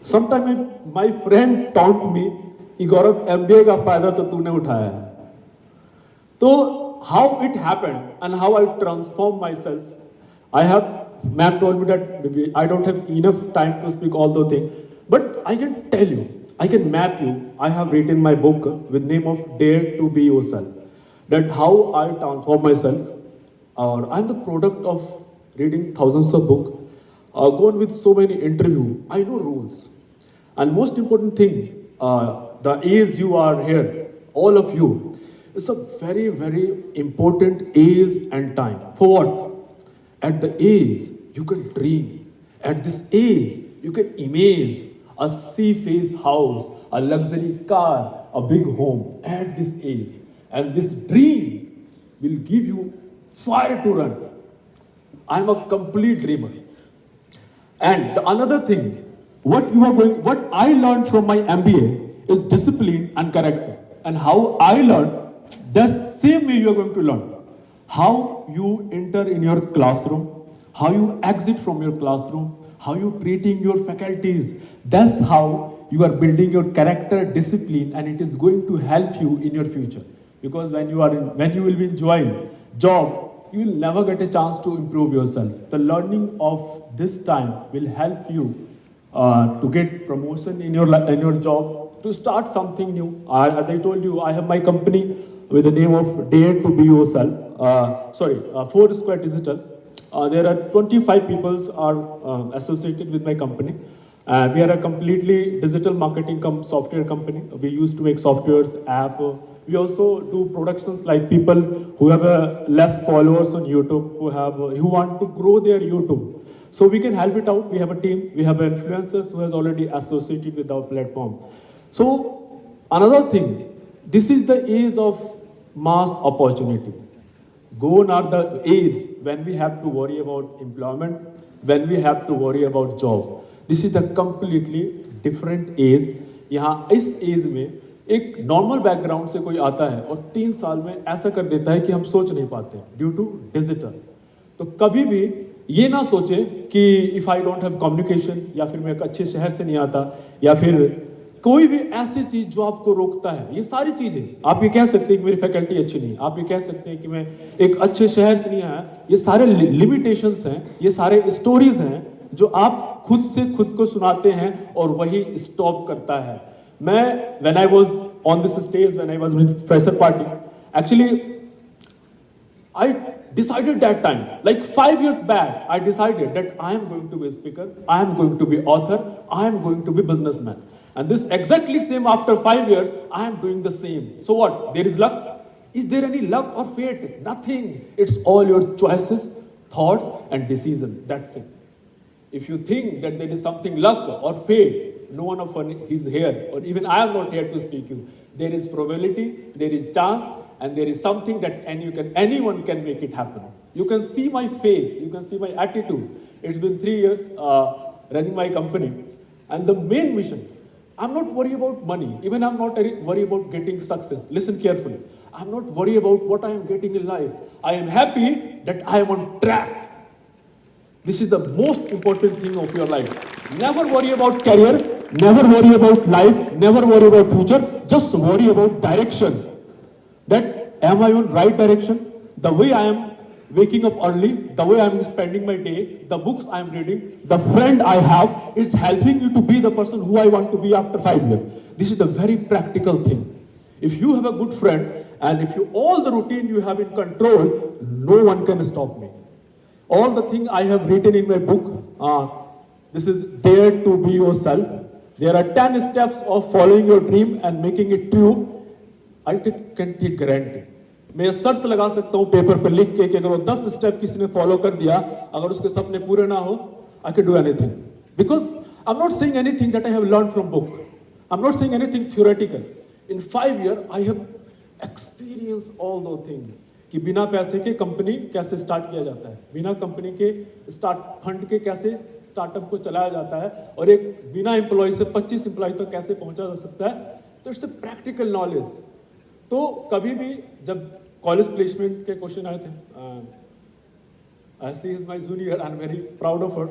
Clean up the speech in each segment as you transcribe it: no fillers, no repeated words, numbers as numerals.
Sometime my friend taught me कि गौरव MBA का फायदा तो तूने उठाया है. So how it happened and how I transformed myself, I have, ma'am told me that maybe I don't have enough time to speak all those things, but I can tell you, I can map you. I have written my book with name of Dare to Be Yourself. That how I transform myself, or I'm the product of reading thousands of books, gone with so many interviews. I know rules, and most important thing, the age you are here, all of you, it's a very, very important age and time. For what? At the age, you can dream. At this age, you can imagine a sea-face house, a luxury car, a big home. At this age. And this dream will give you fire to run. I'm a complete dreamer. And another thing, what I learned from my MBA is discipline and character. And how I learned, that's same way you are going to learn. How you enter in your classroom, how you exit from your classroom, how you treating your faculties. That's how you are building your character, discipline, and it is going to help you in your future. Because when you will be enjoying job, you will never get a chance to improve yourself. The learning of this time will help you to get promotion in your job, to start something new. As I told you, I have my company with the name of Dare to Be Yourself. Four Square Digital. There are 25 people are associated with my company. We are a completely digital marketing software company. We used to make softwares, app. We also do productions like people who have less followers on YouTube, who want to grow their YouTube. So we can help it out. We have a team. We have influencers who has already associated with our platform. So another thing, this is the age of mass opportunity. Gone are the age when we have to worry about employment, when we have to worry about job. This is a completely different age. यहाँ इस as में एक normal background से कोई आता है और 3 साल में ऐसा कर देता है कि हम सोच नहीं पाते ड्यू टू डिजिटल. तो कभी भी ये ना सोचे कि if I don't have communication, या फिर मैं एक अच्छे शहर से नहीं आता, या फिर कोई भी ऐसी चीज जो आपको रोकता है. ये सारी चीजें आप ये कह सकते हैं कि मेरी फैकल्टी अच्छी नहीं, आप ये कह सकते हैं कि मैं एक अच्छे शहर से नहीं आया. ये सारे लिमिटेशंस हैं, ये सारे स्टोरीज हैं जो आप खुद से खुद को सुनाते हैं और वही स्टॉप करता है. मैं when I was on this stage, when I was with fresher party, actually I decided that time, like 5 years back, I decided that I am going to be a speaker, I am going to be author, I am going to be businessman. And this exactly same after 5 years, I am doing the same. So what? There is luck? Is there any luck or fate? Nothing. It's all your choices, thoughts, and decision. That's it. If you think that there is something luck or fate, no one of is here, or even I am not here to speak you. There is probability, there is chance, and there is something that anyone can make it happen. You can see my face, you can see my attitude. It's been 3 years running my company, and the main mission, I'm not worried about money, even I'm not worried about getting success. Listen carefully. I'm not worried about what I am getting in life. I am happy that I am on track. This is the most important thing of your life. Never worry about career, never worry about life, never worry about future. Just worry about direction. That am I on right direction? The way I am waking up early, the way I am spending my day, the books I am reading, the friend I have, is helping you to be the person who I want to be after 5 years. This is the very practical thing. If you have a good friend, and if all the routine you have in control, no one can stop me. All the thing I have written in my book, this is Dare to Be Yourself. There are 10 steps of following your dream and making it true. I can take guarantee. मैं शर्त लगा सकता हूँ paper पर लिख के कि अगर वो 10 स्टेप किसी ने फॉलो कर दिया, अगर उसके सपने पूरे ना हो, I can do anything. Because I'm not saying anything that I have learned from book. I'm not saying anything theoretical. In 5 years, I have experienced all those things. कि बिना पैसे के कंपनी कैसे स्टार्ट किया जाता है, बिना कंपनी के स्टार्ट फंड के कैसे स्टार्टअप को चलाया जाता है, और एक बिना एम्प्लॉय से 25 एम्प्लॉय तक कैसे पहुंचा जा सकता है. तो इट्स अ प्रैक्टिकल नॉलेज. तो कभी भी जब कॉलेज प्लेसमेंट के क्वेश्चन आए थे, she is my junior, I am very proud of her.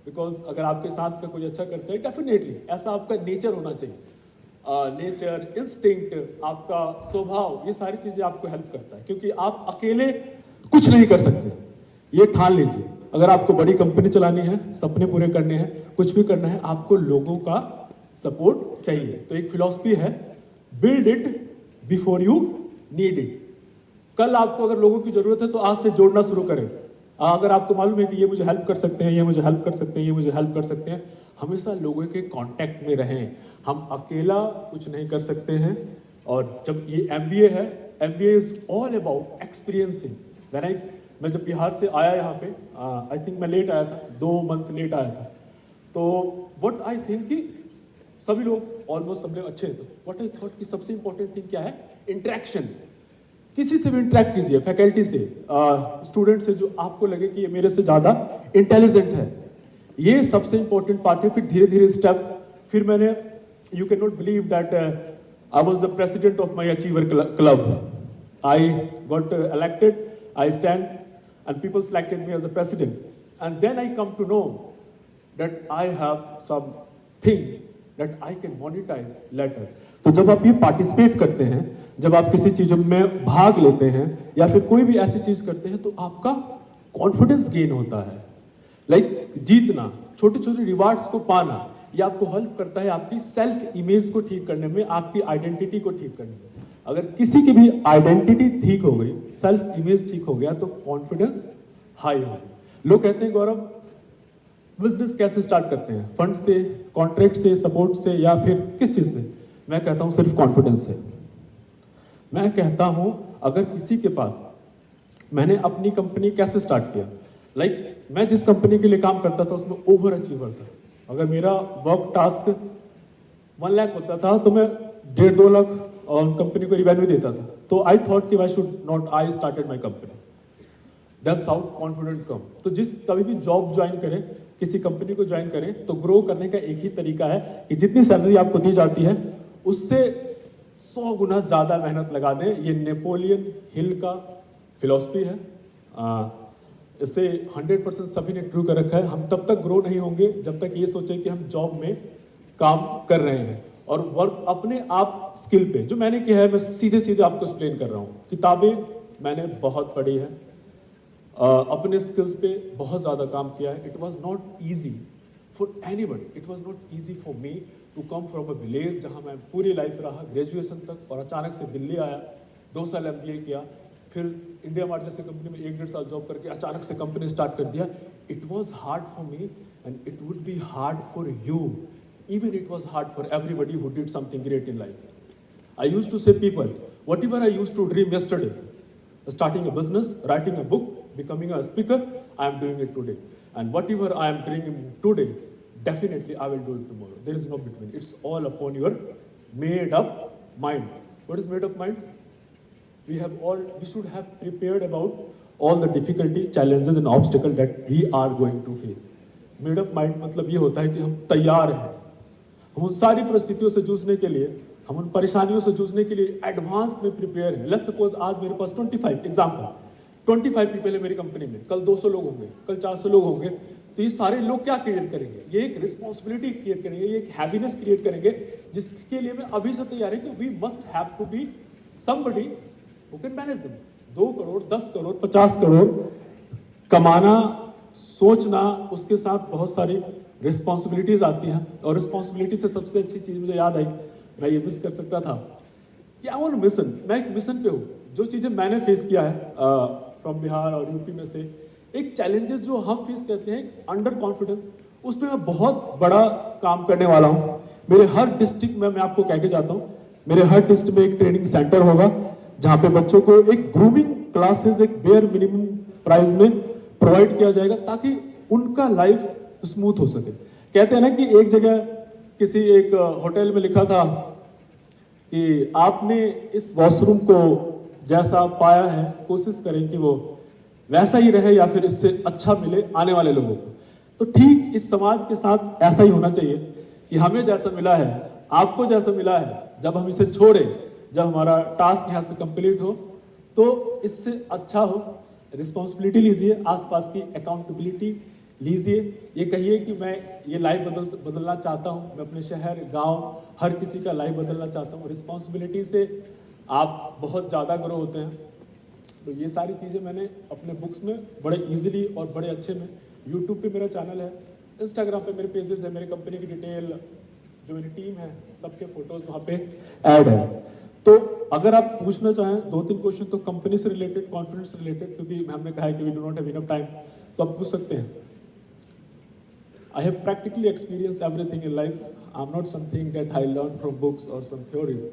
Because अगर आपके साथ में कोई अच्छा करता है, डेफिनेटली ऐसा आपका नेचर होना चाहिए। नेचर, इंस्टिंक्ट, आपका स्वभाव, ये सारी चीजें आपको हेल्प करता है, क्योंकि आप अकेले कुछ नहीं कर सकते। ये ठान लीजिए, अगर आपको बड़ी कंपनी चलानी है, सपने पूरे करने हैं, कुछ भी करना है, आपको लोगों का सपोर्ट चाहिए। तो एक फिलॉसफी है, build it before you need it. कल आपको अगर लोगों की जरूरत है तो आज से जोड़ना शुरू करें। अगर आपको मालूम है कि ये मुझे हेल्प कर सकते हैं, ये मुझे हेल्प कर सकते हैं, ये मुझे हेल्प कर सकते हैं, हमेशा लोगों के कांटेक्ट में रहें। हम अकेला कुछ नहीं कर सकते हैं। और जब ये एमबीए है, MBA is all about experiencing. मैं जब बिहार से आया यहाँ पे, आई थिंक मैं लेट आया था, 2 मंथ लेट आया था। तो व्हाट आई थिंक कि सभी लोग ऑलमोस्ट सब लोग अच्छे थे। व्हाट आई थॉट कि सबसे इंपॉर्टेंट थिंग क्या है, इंटरेक्शन। किसी से भी इंटरेक्ट कीजिए, फैकल्टी से, स्टूडेंट से, जो आपको लगे कि ये मेरे से ज्यादा इंटेलिजेंट है। ये सबसे इंपॉर्टेंट पार्ट है। फिर धीरे धीरे स्टेप, फिर मैंने, you can not believe that I was the president of my achiever club. I got elected, I stand and people selected me as a president, and then I come to know that I have something that I can monetize later. तो जब आप ये participate करते हैं, जब आप किसी चीज में भाग लेते हैं या फिर कोई भी ऐसी चीज करते हैं, तो आपका कॉन्फिडेंस गेन होता है। लाइक जीतना, छोटे छोटे रिवार्ड्स को पाना, ये आपको हेल्प करता है आपकी सेल्फ इमेज को ठीक करने में, आपकी आइडेंटिटी को ठीक करने में। अगर किसी की भी आइडेंटिटी ठीक हो गई, सेल्फ इमेज ठीक हो गया, तो कॉन्फिडेंस हाई हो गया। लोग कहते हैं गौरव बिजनेस कैसे स्टार्ट करते हैं, फंड से, कॉन्ट्रैक्ट से, सपोर्ट से, या फिर किस चीज से? मैं कहता हूं सिर्फ कॉन्फिडेंस से। मैं कहता हूं अगर किसी के पास, मैंने अपनी कंपनी कैसे स्टार्ट किया, लाइक मैं जिस कंपनी के लिए काम करता था उसमें ओवर अचीवर था। अगर मेरा वर्क टास्क 1 लाख होता था तो मैं 1.5-2 लाख और कंपनी को रिवेन्यू देता था। तो आई थॉट कि I started my company. That's how confident come. तो कभी भी जॉब ज्वाइन करें, किसी कंपनी को ज्वाइन करें, तो ग्रो करने का एक ही तरीका है कि जितनी सैलरी आपको दी जाती है उससे 100 गुना ज्यादा मेहनत लगा दें। ये नेपोलियन हिल का फिलॉसफी है। इससे 100% सभी ने ट्रू कर रखा है। हम तब तक ग्रो नहीं होंगे जब तक ये सोचें कि हम जॉब में काम कर रहे हैं, और वर्क अपने आप स्किल पे। जो मैंने किया है मैं सीधे सीधे आपको एक्सप्लेन कर रहा हूँ। किताबें मैंने बहुत पढ़ी है, अपने स्किल्स पे बहुत ज़्यादा काम किया है। It was not easy for anyone, it was not easy for me to come from a village जहाँ मैं पूरी लाइफ रहा ग्रेजुएशन तक, और अचानक से दिल्ली आया, 2 साल MBA किया, फिर इंडिया मार्ट जैसे कंपनी में 1-1.5 साल जॉब करके अचानक से कंपनी स्टार्ट कर दिया। It was hard for me and it would be hard for you. Even it was hard for everybody who did something great in life. I used to say people, whatever I used to dream yesterday, starting a business, writing a book, becoming a speaker, I am doing it today. And whatever I am dreaming today, definitely I will do it tomorrow. There is no between. It's all upon your made up mind. What is made up mind? We should have prepared about all the difficulty, challenges and obstacles that we are going to face. Made up mind मतलब ये होता है कि हम तैयार हैं, हम उन सारी परिस्थितियों से जूझने के लिए, हम उन परेशानियों से जूझने के लिए एडवांस में प्रिपेयर हैं। लेट्स सपोज आज मेरे पास 25 पीपल है मेरी कंपनी में, कल 200 लोग होंगे, कल 400 लोग होंगे। तो ये सारे लोग क्या क्रिएट करेंगे? ये एक रिस्पॉन्सिबिलिटी क्रिएट करेंगे, ये एक हैप्पीनेस क्रिएट करेंगे, जिसके लिए मैं अभी से तैयार है कि we must have to be somebody who can manage them. 2 crore, 10 crore, 50 crore कमाना, सोचना, उसके साथ बहुत सारी रिस्पॉन्सिबिलिटीज आती हैं। और रिस्पॉन्सिबिलिटी से सबसे अच्छी चीज मुझे याद आई, मैं ये मिस कर सकता था कि आई वांट मिशन। मैं एक मिशन पे हूँ। जो चीजें मैंने फेस किया है फ्रॉम बिहार और यूपी में से, एक चैलेंजेस जो हम फेस करते हैं, अंडर कॉन्फिडेंस, उस पर मैं बहुत बड़ा काम करने वाला हूँ। मेरे हर डिस्ट्रिक्ट में मैं आपको कह के जाता हूँ, मेरे हर डिस्ट्रिक्ट में एक ट्रेनिंग सेंटर होगा जहाँ पे बच्चों को एक ग्रूमिंग क्लासेस एक बेयर मिनिमम प्राइस में प्रोवाइड किया जाएगा, ताकि उनका लाइफ स्मूथ हो सके। कहते हैं ना कि एक जगह किसी एक होटल में लिखा था कि आपने इस वॉशरूम को जैसा पाया है, कोशिश करें कि वो वैसा ही रहे या फिर इससे अच्छा मिले आने वाले लोगों को। तो ठीक इस समाज के साथ ऐसा ही होना चाहिए कि हमें जैसा मिला है, आपको जैसा मिला है, जब हम इसे छोड़ें, जब हमारा टास्क यहाँ से कंप्लीट हो, तो इससे अच्छा हो। रिस्पॉन्सिबिलिटी लीजिए, आसपास की अकाउंटेबिलिटी लीजिए, ये कहिए कि मैं ये लाइफ बदलना चाहता हूँ, मैं अपने शहर, गांव, हर किसी का लाइफ बदलना चाहता हूँ। रिस्पॉन्सिबिलिटी से आप बहुत ज़्यादा ग्रो होते हैं। तो ये सारी चीज़ें मैंने अपने बुक्स में बड़े इजीली और बड़े अच्छे में, यूट्यूब पे मेरा चैनल है, इंस्टाग्राम पे मेरे पेजेस है, मेरे कंपनी की डिटेल, जो मेरी टीम है, सबके फोटोज वहाँ पे ऐड है। तो अगर आप पूछना चाहें 2-3 क्वेश्चन तो कंपनी से रिलेटेड, कॉन्फिडेंस से रिलेटेड, क्योंकि हमने कहा है कि we do not have enough time, तो आप पूछ सकते हैं। I have practically experienced everything in life. I'm not something that I learned from books or some theories.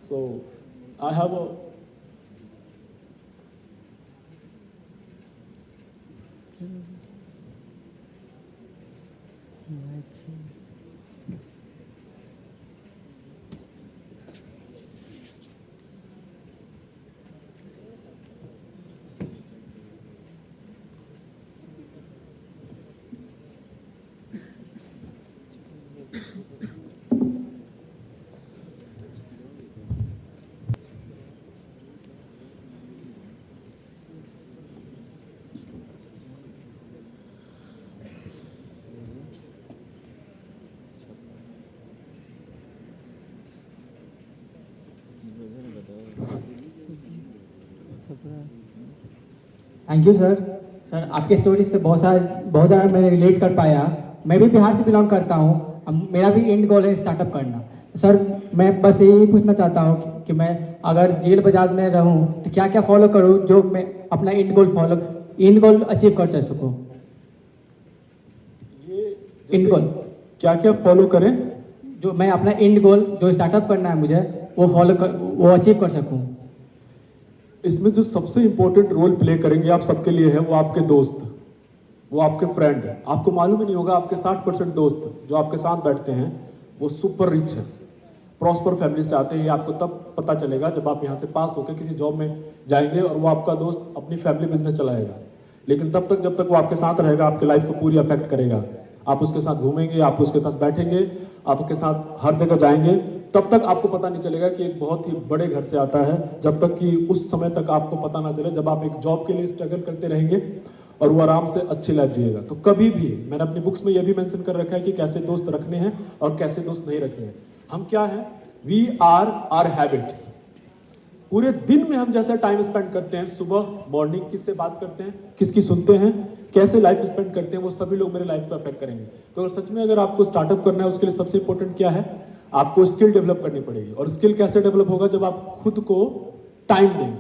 So I have a thank you sir. Sir आपके story से बहुत ज़्यादा मैंने रिलेट कर पाया। मैं भी बिहार से बिलोंग करता हूँ, मेरा भी एंड गोल है स्टार्टअप करना। तो सर मैं बस यही पूछना चाहता हूँ कि मैं अगर जेल बजाज में रहूँ तो क्या क्या फॉलो करूँ जो मैं अपना एंड गोल अचीव कर सकूँ। ये एंड गोल क्या क्या फॉलो करें, जो मैं अपना एंड गोल जो स्टार्टअप करना है मुझे वो अचीव कर सकूँ। इसमें जो सबसे इंपॉर्टेंट रोल प्ले करेंगे आप सबके लिए है वो आपके दोस्त, वो आपके फ्रेंड। आपको मालूम ही नहीं होगा आपके 60% दोस्त जो आपके साथ बैठते हैं वो सुपर रिच है, प्रॉस्पर फैमिली से आते हैं। ये आपको तब पता चलेगा जब आप यहाँ से पास होकर किसी जॉब में जाएंगे और वो आपका दोस्त अपनी फैमिली बिजनेस चलाएगा। लेकिन तब तक जब तक वो आपके साथ रहेगा आपके लाइफ को पूरी अफेक्ट करेगा। आप उसके साथ घूमेंगे, आप उसके साथ बैठेंगे, आपके साथ हर जगह जाएंगे, तब तक आपको पता नहीं चलेगा कि एक बहुत ही बड़े घर से आता है। जब तक कि उस समय तक आपको पता ना चले जब आप एक जॉब के लिए स्ट्रगल करते रहेंगे और वो आराम से अच्छी लाइफ जिएगा। तो कभी भी, मैंने अपनी बुक्स में यह भी मेंशन कर रखा है कि कैसे दोस्त रखने हैं और कैसे दोस्त नहीं रखने हैं। हम क्या हैं, वी आर आर हैबिट्स। पूरे दिन में हम जैसे टाइम स्पेंड करते हैं, सुबह मॉर्निंग किससे बात करते हैं, किसकी सुनते हैं, कैसे लाइफ स्पेंड करते हैं, वो सभी लोग मेरे लाइफ को अफेक्ट करेंगे। तो अगर सच में अगर आपको स्टार्टअप करना है उसके लिए सबसे इंपॉर्टेंट क्या है, आपको स्किल डेवलप करनी पड़ेगी। और स्किल कैसे डेवलप होगा, जब आप खुद को टाइम देंगे,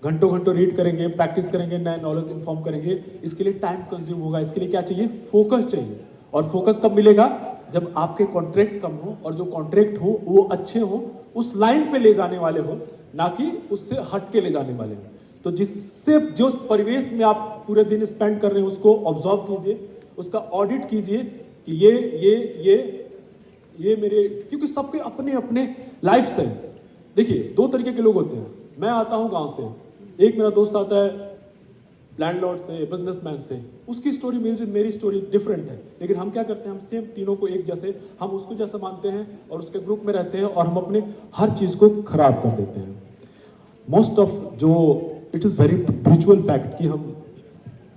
घंटों घंटों रीड करेंगे, प्रैक्टिस करेंगे, नए नॉलेज इन्फॉर्म करेंगे। इसके लिए टाइम कंज्यूम होगा। इसके लिए क्या चाहिए, फोकस चाहिए। और फोकस कब मिलेगा, जब आपके कॉन्ट्रैक्ट कम हो और जो कॉन्ट्रैक्ट हो वो अच्छे हो, उस लाइन पे ले जाने वाले हो, ना कि उससे हट के ले जाने वाले हो। तो जिससे जो परिवेश में आप पूरे दिन स्पेंड कर रहे हैं उसको ऑब्जर्व कीजिए, उसका ऑडिट कीजिए कि ये मेरे, क्योंकि सबके अपने अपने लाइफ से। देखिए 2 तरीके के लोग होते हैं। मैं आता हूं गांव से, एक मेरा दोस्त आता है लैंडलॉर्ड से, बिजनेसमैन से, उसकी स्टोरी मेरी स्टोरी डिफरेंट है। लेकिन हम क्या करते हैं, हम सेम तीनों को एक जैसे, हम उसको जैसा मानते हैं और उसके ग्रुप में रहते हैं और हम अपने हर चीज को खराब कर देते हैं। मोस्ट ऑफ जो इट इज़ वेरी ब्रिचुअल फैक्ट कि हम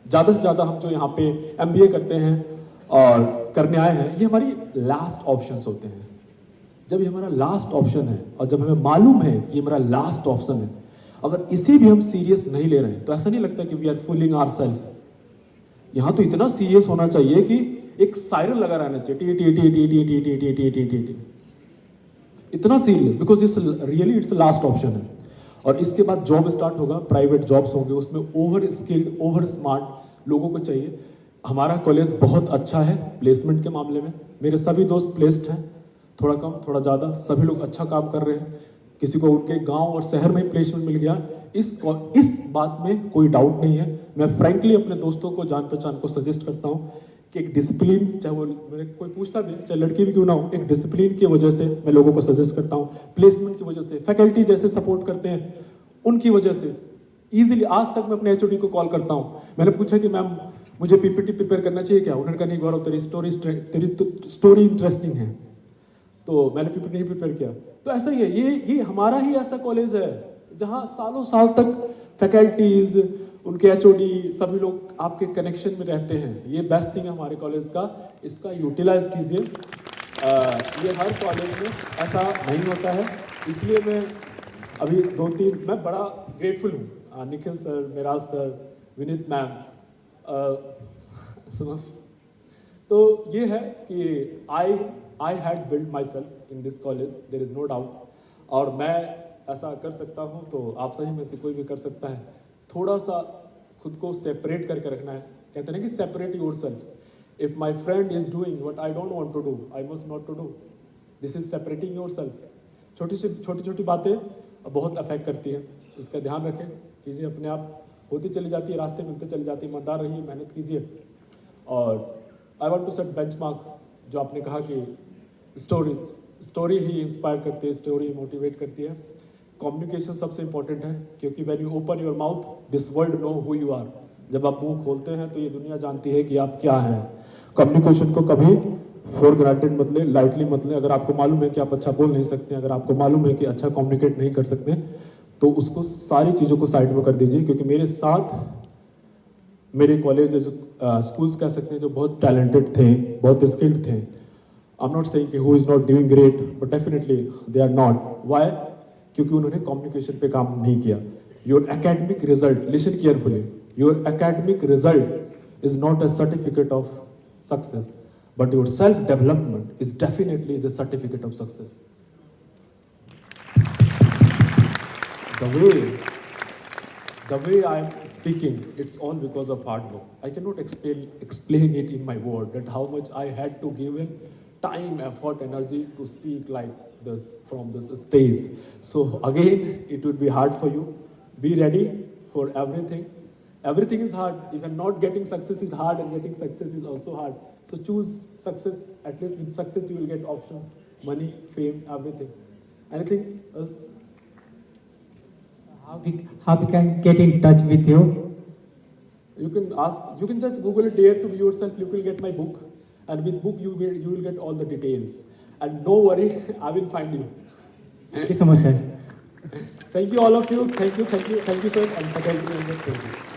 ज़्यादा से ज़्यादा हम जो यहाँ पे MBA करते हैं और करने आए हैं, ये हमारी लास्ट ऑप्शंस होते हैं। जब ये हमारा लास्ट ऑप्शन है और जब हमें मालूम है कि ये हमारा लास्ट ऑप्शन है, अगर इसे भी हम सीरियस नहीं ले रहे हैं तो ऐसा नहीं लगता कि वी आर फूलिंग आवरसेल्फ। यहाँ तो इतना सीरियस होना चाहिए कि एक सायरन लगा रहना चाहिए, टी टी टी टी टी टी टी टी टी टी टी टी, इतना serious, because this really it's last option है। और इसके बाद जॉब स्टार्ट होगा, प्राइवेट जॉब्स होंगे, उसमें ओवर स्किल्ड, ओवर स्मार्ट लोगों को चाहिए। हमारा कॉलेज बहुत अच्छा है प्लेसमेंट के मामले में, मेरे सभी दोस्त प्लेस्ड हैं, थोड़ा कम थोड़ा ज़्यादा, सभी लोग अच्छा काम कर रहे हैं। किसी को उनके गांव और शहर में ही प्लेसमेंट मिल गया, इस बात में कोई डाउट नहीं है। मैं फ्रैंकली अपने दोस्तों को, जान पहचान को सजेस्ट करता हूँ कि एक डिसिप्लिन, चाहे वो मेरे कोई पूछता भी, चाहे लड़की भी क्यों ना हो, एक डिसिप्लिन की वजह से मैं लोगों को सजेस्ट करता हूँ, प्लेसमेंट की वजह से, फैकल्टी जैसे सपोर्ट करते हैं उनकी वजह से। ईजिली आज तक मैं अपने HOD को कॉल करता हूँ, मैंने पूछा कि मैम मुझे PPT प्रिपेयर करना चाहिए क्या, उन्होंने कहा नहीं गौरव तेरी स्टोरी इंटरेस्टिंग है, तो मैंने PPT नहीं प्रिपेयर किया। तो ऐसा ही है, ये हमारा ही ऐसा कॉलेज है जहाँ सालों साल तक फैकल्टीज उनके एचओडी सभी लोग आपके कनेक्शन में रहते हैं। ये बेस्ट थिंग है हमारे कॉलेज का, इसका यूटिलाइज कीजिए। ये हर कॉलेज में ऐसा नहीं होता है, इसलिए मैं अभी 2-3 मैं बड़ा ग्रेटफुल हूँ Nikhil sir, Miraj sir, Vineet ma'am. तो ये है कि I had build myself in this college, there is no doubt. और मैं ऐसा कर सकता हूँ तो आप सही में से कोई भी कर सकता है। थोड़ा सा खुद को सेपरेट करके रखना है। कहते हैं ना कि separate yourself. If my friend is doing what I don't want to do, I must not to do. This is separating yourself. छोटी छोटी बातें बहुत अफेक्ट करती हैं, इसका ध्यान रखें। चीज़ें अपने आप होती चली जाती है, रास्ते मिलते चली जाती है। ईमानदार रहिए, मेहनत कीजिए। और I want to set benchmark. जो आपने कहा कि स्टोरी ही इंस्पायर करती है, स्टोरी ही मोटिवेट करती है। कम्युनिकेशन सबसे इंपॉर्टेंट है, क्योंकि when you open your mouth this world know who you are. जब आप मुंह खोलते हैं तो ये दुनिया जानती है कि आप क्या हैं। कम्युनिकेशन को कभी फॉर ग्रांटेड मत ले, लाइटली मत ले। अगर आपको मालूम है कि आप अच्छा बोल नहीं सकते, अगर आपको मालूम है कि अच्छा कम्युनिकेट नहीं कर सकते, तो उसको सारी चीज़ों को साइड में कर दीजिए। क्योंकि मेरे साथ मेरे कॉलेज स्कूल्स कह सकते हैं जो बहुत टैलेंटेड थे, बहुत स्किल्ड थे। आई एम नॉट सेइंग कि who is not doing great, but definitely they are not. Why? क्योंकि उन्होंने कम्युनिकेशन पे काम नहीं किया। Your academic result, listen carefully, your academic result is not a certificate of success, but your self-development is definitely the certificate of success. The way I am speaking, it's all because of hard work. I cannot explain it in my word that how much I had to give in time, effort, energy to speak like this from this stage. So again, it would be hard for you. Be ready for everything. Everything is hard. Even not getting success is hard, and getting success is also hard. So choose success. At least with success you will get options, money, fame, everything. Anything else? How we can get in touch with you? You can ask. You can just Google it. Dare to be yourself. You will get my book, and with book you will get all the details. And no worry, I will find you. Thank you so much, sir. Thank you all of you. Thank you, sir. And thank you.